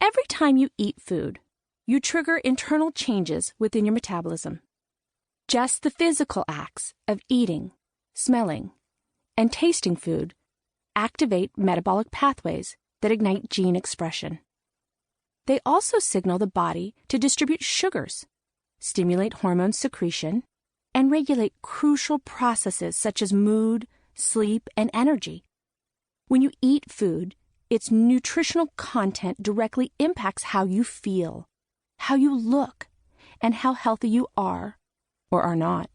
Every time you eat food, you trigger internal changes within your metabolism. Just the physical acts of eating, smelling, and tasting food activate metabolic pathways that ignite gene expression. They also signal the body to distribute sugars, stimulate hormone secretion, and regulate crucial processes such as mood, sleep, and energy. When you eat food, its nutritional content directly impacts how you feel, how you look, and how healthy you are or are not.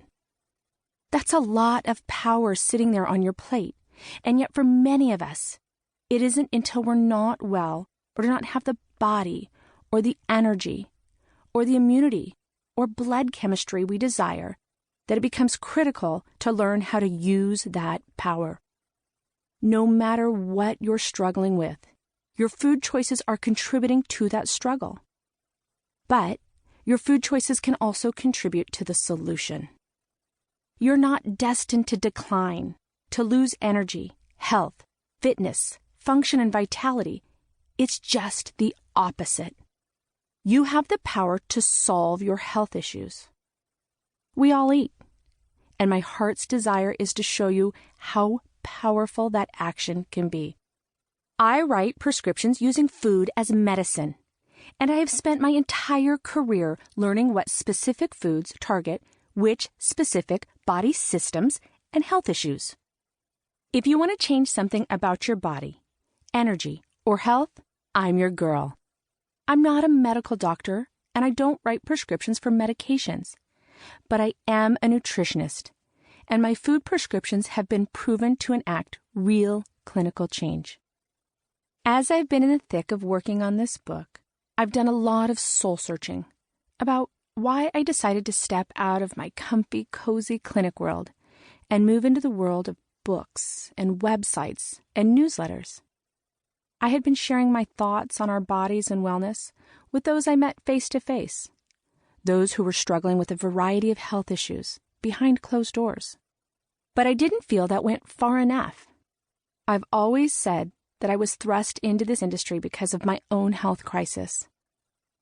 That's a lot of power sitting there on your plate, and yet for many of us, it isn't until we're not well or do not have the body or the energy or the immunity or blood chemistry we desire that it becomes critical to learn how to use that power. No matter what you're struggling with, your food choices are contributing to that struggle. But your food choices can also contribute to the solution. You're not destined to decline, to lose energy, health, fitness, function, and vitality. It's just the opposite. You have the power to solve your health issues. We all eat, and my heart's desire is to show you how powerful that action can be. I write prescriptions using food as medicine, and I have spent my entire career learning what specific foods target which specific body systems and health issues. If you want to change something about your body, energy, or health, I'm your girl. I'm not a medical doctor, and I don't write prescriptions for medications, but I am a nutritionist, and my food prescriptions have been proven to enact real clinical change. As I've been in the thick of working on this book, I've done a lot of soul-searching about why I decided to step out of my comfy, cozy clinic world and move into the world of books and websites and newsletters. I had been sharing my thoughts on our bodies and wellness with those I met face-to-face, those who were struggling with a variety of health issues behind closed doors. But I didn't feel that went far enough. I've always said that I was thrust into this industry because of my own health crisis.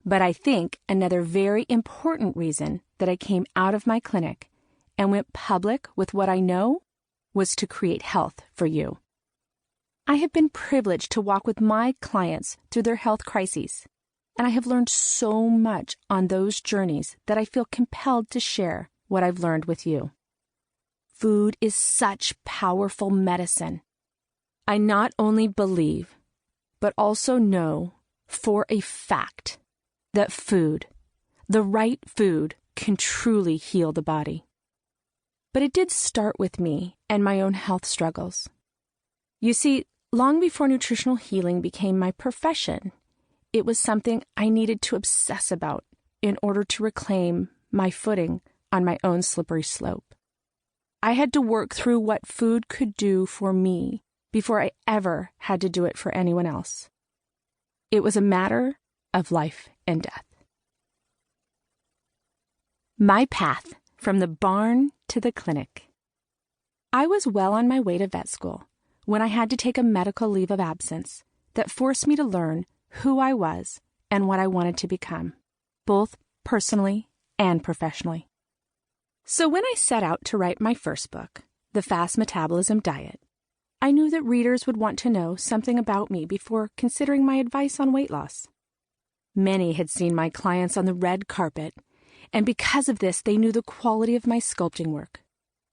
But I think another very important reason that I came out of my clinic and went public with what I know was to create health for you. I have been privileged to walk with my clients through their health crises, and I have learned so much on those journeys that I feel compelled to share what I've learned with you. Food is such powerful medicine. I not only believe, but also know for a fact that food, the right food, can truly heal the body. But it did start with me and my own health struggles. You see, long before nutritional healing became my profession, it was something I needed to obsess about in order to reclaim my footing on my own slippery slope. I had to work through what food could do for me before I ever had to do it for anyone else. It was a matter of life and death. My path from the barn to the clinic. I was well on my way to vet school when I had to take a medical leave of absence that forced me to learn who I was and what I wanted to become, both personally and professionally. So when I set out to write my first book, The Fast Metabolism Diet, I knew that readers would want to know something about me before considering my advice on weight loss. Many had seen my clients on the red carpet, and because of this, they knew the quality of my sculpting work.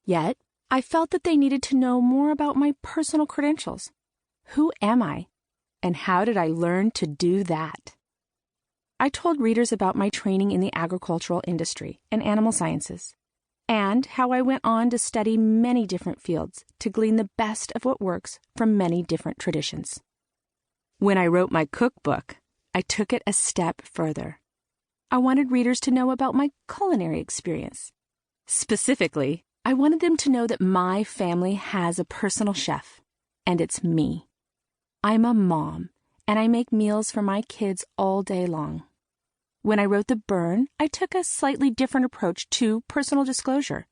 Yet, I felt that they needed to know more about my personal credentials. Who am I? And how did I learn to do that? I told readers about my training in the agricultural industry and animal sciences, and how I went on to study many different fields to glean the best of what works from many different traditions. When I wrote my cookbook, I took it a step further. I wanted readers to know about my culinary experience. Specifically, I wanted them to know that my family has a personal chef, and it's me. I'm a mom, and I make meals for my kids all day long. When I wrote The Burn, I took a slightly different approach to personal disclosure.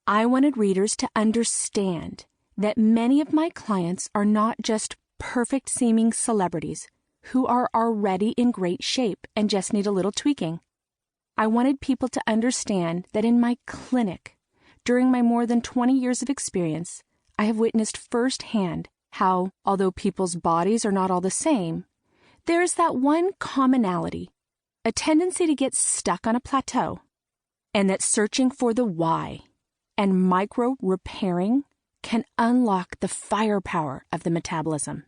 I wanted readers to understand that many of my clients are not just perfect-seeming celebrities who are already in great shape and just need a little tweaking. I wanted people to understand that in my clinic, during my more than 20 years of experience, I have witnessed firsthand how, although people's bodies are not all the same, there is that one commonality, a tendency to get stuck on a plateau, and that searching for the why and micro-repairing can unlock the firepower of the metabolism.